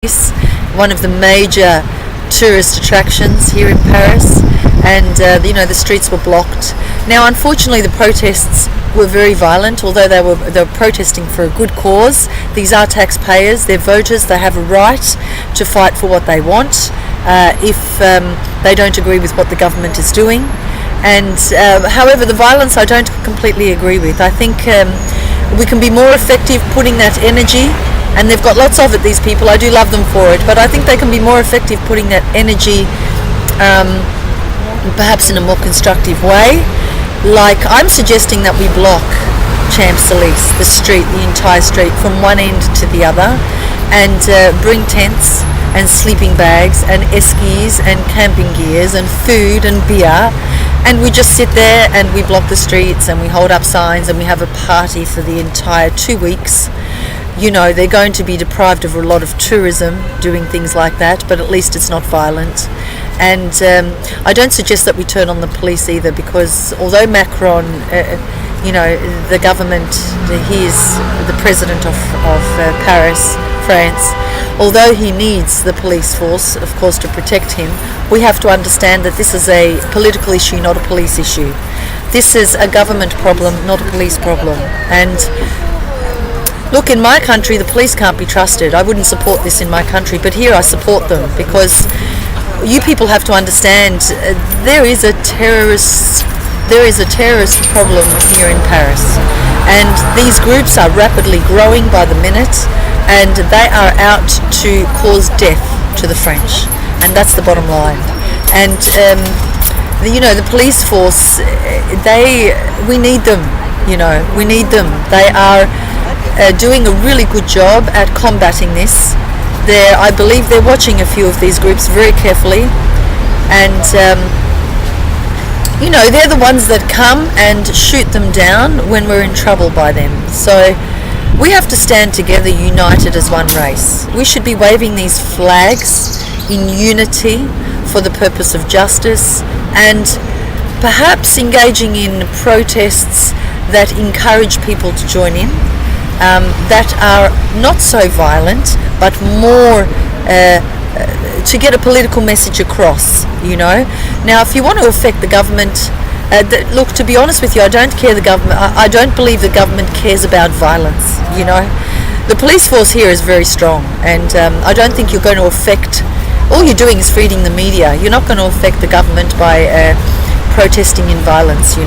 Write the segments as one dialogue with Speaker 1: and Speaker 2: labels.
Speaker 1: one of the major tourist attractions here in Paris, and the streets were blocked. Now, unfortunately, the protests were very violent, although they were protesting for a good cause. These are taxpayers, they're voters, they have a right to fight for what they want if they don't agree with what the government is doing. And however, the violence I don't completely agree with. I think we can be more effective putting that energy, and they've got lots of it, these people, I do love them for it, but I think they can be more effective putting that energy perhaps in a more constructive way. Like, I'm suggesting that we block Champs-Élysées, the street, the entire street, from one end to the other, and bring tents and sleeping bags and skis and camping gears and food and beer, and we just sit there and we block the streets and we hold up signs and we have a party for the entire 2 weeks. They're going to be deprived of a lot of tourism doing things like that, but at least it's not violent. And I don't suggest that we turn on the police either, because although Macron, the government, he is the president of Paris, France, although he needs the police force, of course, to protect him, we have to understand that this is a political issue, not a police issue. This is a government problem, not a police problem. And look, in my country, the police can't be trusted. I wouldn't support this in my country, but here I support them, because you people have to understand there is a terrorist problem here in Paris, and these groups are rapidly growing by the minute, and they are out to cause death to the French, and that's the bottom line. And the police force, we need them. We need them. They are doing a really good job at combating this. I believe they're watching a few of these groups very carefully, and they're the ones that come and shoot them down when we're in trouble by them. So we have to stand together, united as one race. We should be waving these flags in unity for the purpose of justice, and perhaps engaging in protests that encourage people to join in, that are not so violent, but more to get a political message across. Now, if you want to affect the government, look, to be honest with you, I don't care the government. I don't believe the government cares about violence. The police force here is very strong, and I don't think you're going to affect. All you're doing is feeding the media. You're not going to affect the government by protesting in violence.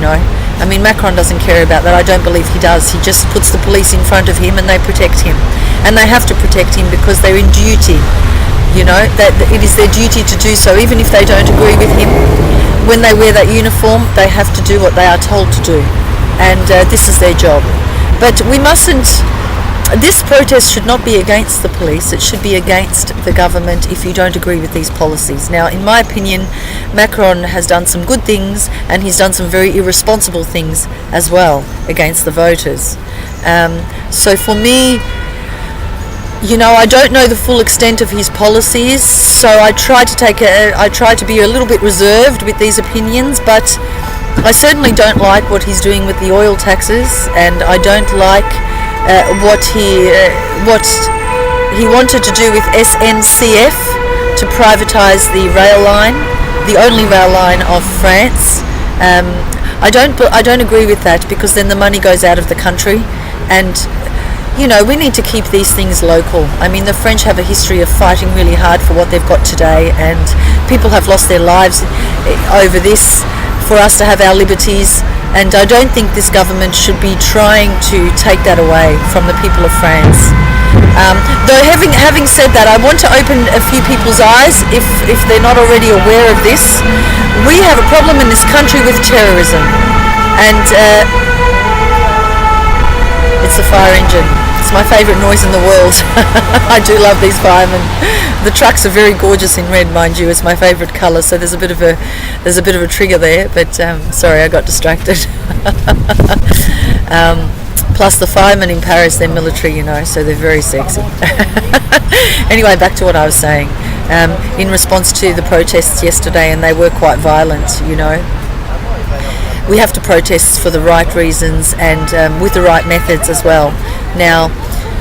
Speaker 1: I mean, Macron doesn't care about that. I don't believe he does. He just puts the police in front of him and they protect him. And they have to protect him because they're in duty. That it is their duty to do so, even if they don't agree with him. When they wear that uniform, they have to do what they are told to do. And this is their job. But we mustn't. This protest should not be against the police. It should be against the government if you don't agree with these policies. Now, in my opinion, Macron has done some good things, and he's done some very irresponsible things as well against the voters. So for me, I don't know the full extent of his policies, so I try to be a little bit reserved with these opinions, but I certainly don't like what he's doing with the oil taxes, and I don't like what he wanted to do with SNCF, to privatise the rail line, the only rail line of France. I don't agree with that, because then the money goes out of the country, and we need to keep these things local. I mean, the French have a history of fighting really hard for what they've got today, and people have lost their lives over this for us to have our liberties. And I don't think this government should be trying to take that away from the people of France. Though having said that, I want to open a few people's eyes, if they're not already aware of this. We have a problem in this country with terrorism, and it's a fire engine. It's my favourite noise in the world. I do love these firemen. The trucks are very gorgeous in red, mind you. It's my favourite colour, so there's a bit of a trigger there. But sorry, I got distracted. Plus, the firemen in Paris, they're military, so they're very sexy. Anyway, back to what I was saying. In response to the protests yesterday, and they were quite violent, we have to protest for the right reasons and with the right methods as well. Now,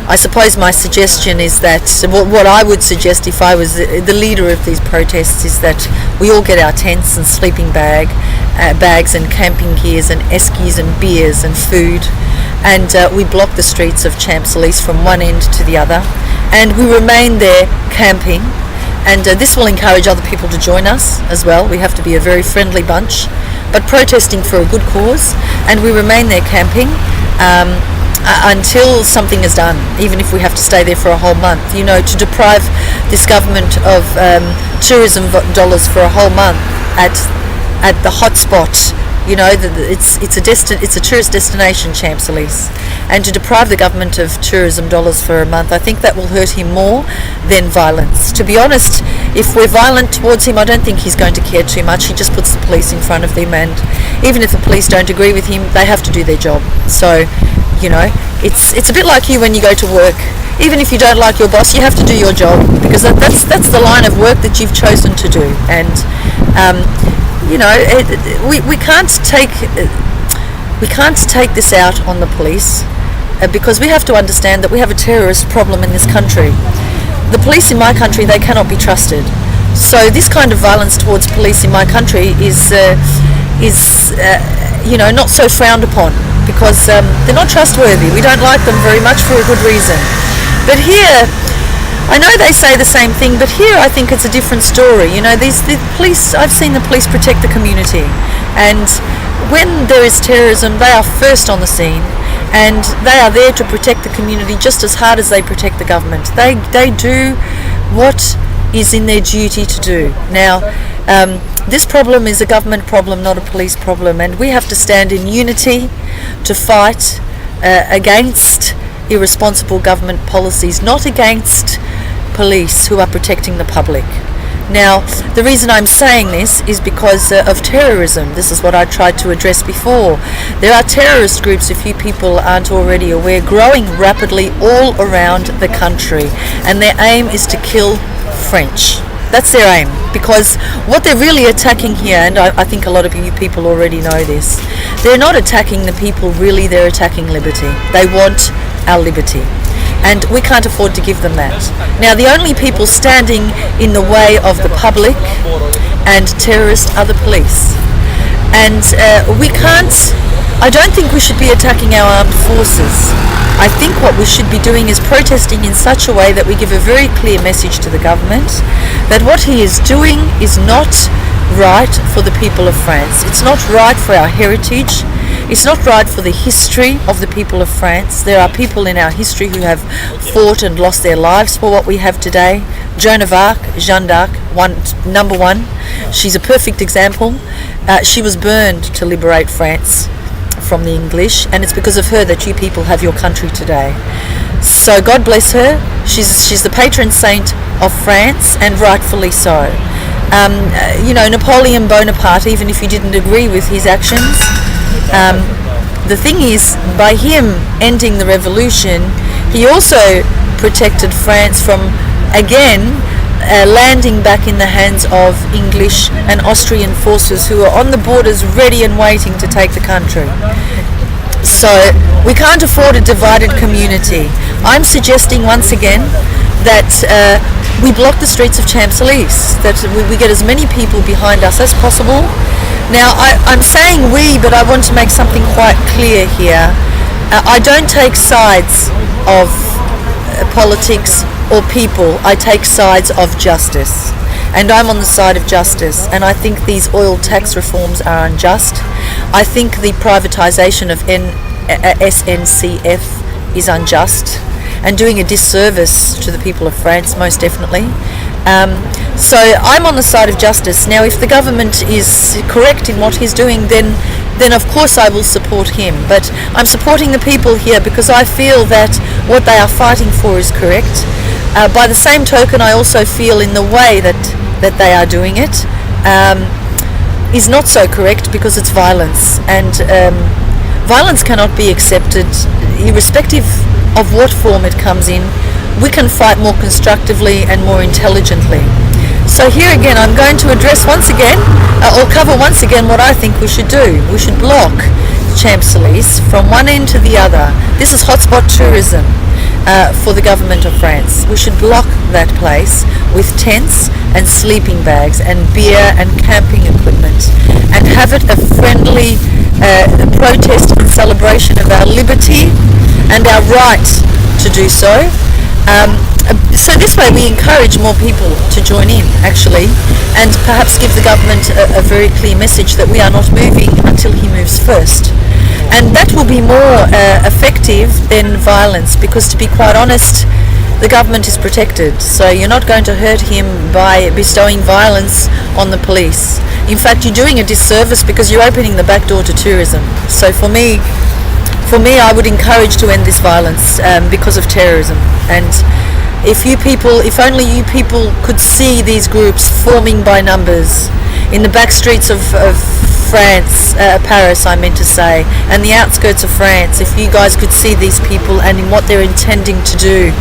Speaker 1: I suppose my suggestion is that what I would suggest if I was the leader of these protests is that we all get our tents and sleeping bags and camping gears and eskies and beers and food, and we block the streets of Champs-Élysées from one end to the other, and we remain there camping. And this will encourage other people to join us as well. We have to be a very friendly bunch, but protesting for a good cause. And we remain there camping until something is done, even if we have to stay there for a whole month. You know, to deprive this government of tourism dollars for a whole month at the hotspot. You know, it's a tourist destination, Champs-Élysées, and to deprive the government of tourism dollars for a month, I think that will hurt him more than violence. To be honest, if we're violent towards him, I don't think he's going to care too much. He just puts the police in front of him, and even if the police don't agree with him, they have to do their job. So, you know, it's a bit like you when you go to work. Even if you don't like your boss, you have to do your job, because that's the line of work that you've chosen to do. And you know, we can't take this out on the police, because we have to understand that we have a terrorist problem in this country. The police in my country, they cannot be trusted. So this kind of violence towards police in my country is you know, not so frowned upon, because they're not trustworthy. We don't like them very much for a good reason. But here, I know they say the same thing, but here I think it's a different story. You know, the police, I've seen the police protect the community, and when there is terrorism, they are first on the scene, and they are there to protect the community just as hard as they protect the government. They do what is in their duty to do. Now, this problem is a government problem, not a police problem, and we have to stand in unity to fight against irresponsible government policies, not against police who are protecting the public. Now, the reason I'm saying this is because of terrorism. This is what I tried to address before. There are terrorist groups, if you people aren't already aware, growing rapidly all around the country, and their aim is to kill French. That's their aim, because what they're really attacking here, and I think a lot of you people already know this, they're not attacking the people really, they're attacking liberty. They want our liberty, and we can't afford to give them that. Now, the only people standing in the way of the public and terrorists are the police, and I don't think we should be attacking our armed forces. I think what we should be doing is protesting in such a way that we give a very clear message to the government that what he is doing is not right for the people of France. It's not right for our heritage. It's not right for the history of the people of France. There are people in our history who have fought and lost their lives for what we have today. Joan of Arc, Jeanne d'Arc, number one. She's a perfect example. She was burned to liberate France from the English, and it's because of her that you people have your country today. So God bless her. She's the patron saint of France, and rightfully so. You know, Napoleon Bonaparte, even if you didn't agree with his actions, the thing is, by him ending the revolution, he also protected France from, again, landing back in the hands of English and Austrian forces who are on the borders ready and waiting to take the country. So we can't afford a divided community. I'm suggesting once again that we block the streets of Champs-Élysées, that we get as many people behind us as possible. Now, I'm saying we, but I want to make something quite clear here. I don't take sides of politics or people. I take sides of justice, and I'm on the side of justice, and I think these oil tax reforms are unjust. I think the privatisation of SNCF is unjust and doing a disservice to the people of France, most definitely. So I'm on the side of justice. Now, if the government is correct in what he's doing, then of course I will support him. But I'm supporting the people here because I feel that what they are fighting for is correct. By the same token, I also feel in the way that they are doing it is not so correct, because it's violence, and violence cannot be accepted irrespective of what form it comes in. We can fight more constructively and more intelligently. So here again, I'm going to address once again, or cover once again, what I think we should do. We should block Champs-Élysées from one end to the other. This is hotspot tourism. for the government of France. We should block that place with tents and sleeping bags and beer and camping equipment, and have it a friendly protest and celebration of our liberty and our right to do so. So this way we encourage more people to join in, actually, and perhaps give the government a very clear message that we are not moving until he moves first. And that will be more effective than violence, because, to be quite honest, the government is protected, so you're not going to hurt him by bestowing violence on the police. In fact, you're doing a disservice because you're opening the back door to tourism. So for me, I would encourage to end this violence because of terrorism. And if only you people could see these groups forming by numbers in the back streets of France, Paris I meant to say, and the outskirts of France, if you guys could see these people and in what they're intending to do,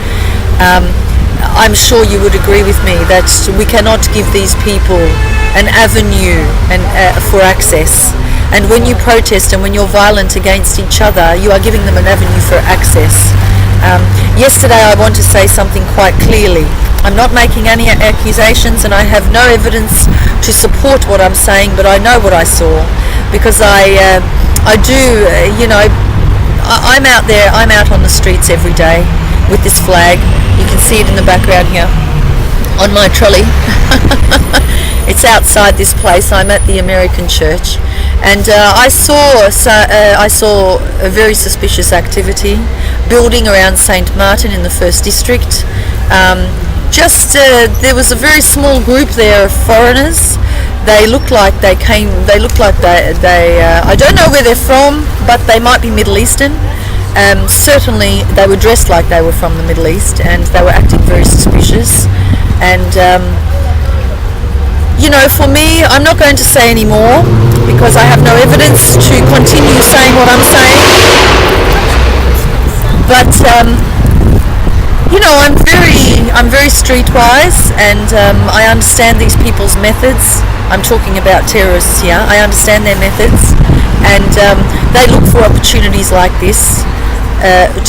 Speaker 1: I'm sure you would agree with me that we cannot give these people an avenue for access. And when you protest and when you're violent against each other, you are giving them an avenue for access. Yesterday I want to say something quite clearly. I'm not making any accusations, and I have no evidence to support what I'm saying, but I know what I saw, because I'm out there, I'm out on the streets every day with this flag. You can see it in the background here on my trolley. It's outside this place. I'm at the American church, and I saw a very suspicious activity building around St. Martin in the 1st District. There was a very small group there of foreigners. They looked like I don't know where they're from, but they might be Middle Eastern. Certainly they were dressed like they were from the Middle East, and they were acting very suspicious. And for me, I'm not going to say any more because I have no evidence to continue saying what I'm saying. But I'm very streetwise, and I understand these people's methods. I'm talking about terrorists here. I understand their methods, and they look for opportunities like this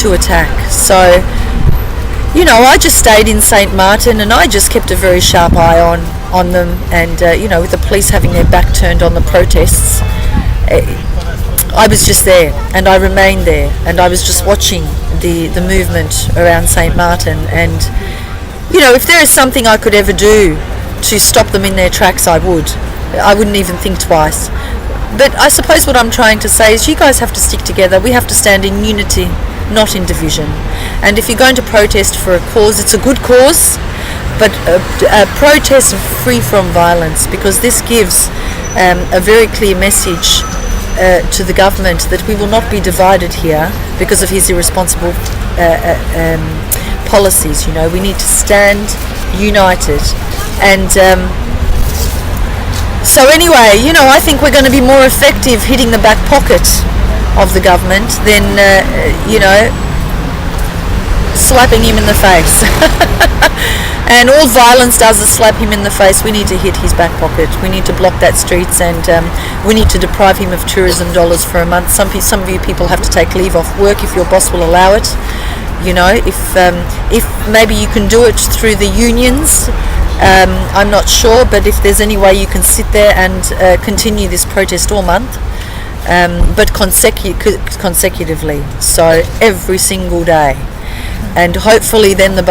Speaker 1: to attack. So, I just stayed in St. Martin, and I just kept a very sharp eye on them, and with the police having their back turned on the protests, I was just there, and I remained there, and I was just watching the movement around St. Martin. And if there is something I could ever do to stop them in their tracks, I would. I wouldn't even think twice. But I suppose what I'm trying to say is you guys have to stick together. We have to stand in unity, not in division. And if you're going to protest for a cause, it's a good cause, but protest free from violence, because this gives a very clear message to the government that we will not be divided here because of his irresponsible policies. We need to stand united. And so anyway, I think we're going to be more effective hitting the back pocket of the government than slapping him in the face. And all violence does is slap him in the face. We need to hit his back pocket. We need to block that streets, and we need to deprive him of tourism dollars for a month. Some of you people have to take leave off work if your boss will allow it. If maybe you can do it through the unions, I'm not sure, but if there's any way you can sit there and continue this protest all month, but consecutively, so every single day. And hopefully then the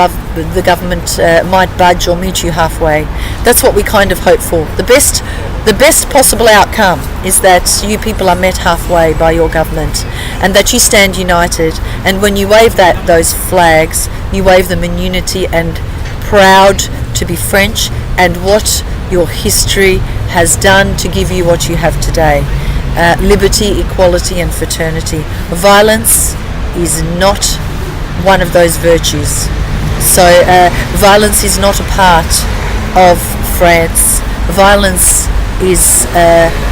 Speaker 1: government might budge or meet you halfway. That's what we kind of hope for. The best possible outcome is that you people are met halfway by your government, and that you stand united. And when you wave those flags, you wave them in unity and proud to be French and what your history has done to give you what you have today. Liberty, equality and fraternity. Violence is not one of those virtues. So violence is not a part of France. Violence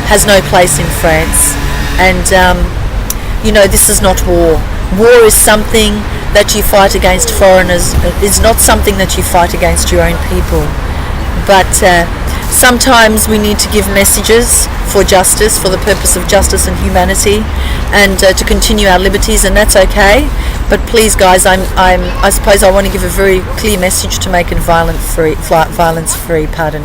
Speaker 1: has no place in France, and this is not war. War is something that you fight against foreigners. It's not something that you fight against your own people. But Sometimes we need to give messages for justice, for the purpose of justice and humanity, and to continue our liberties, and that's okay. But please, guys, I suppose I want to give a very clear message to make it violence free. Pardon.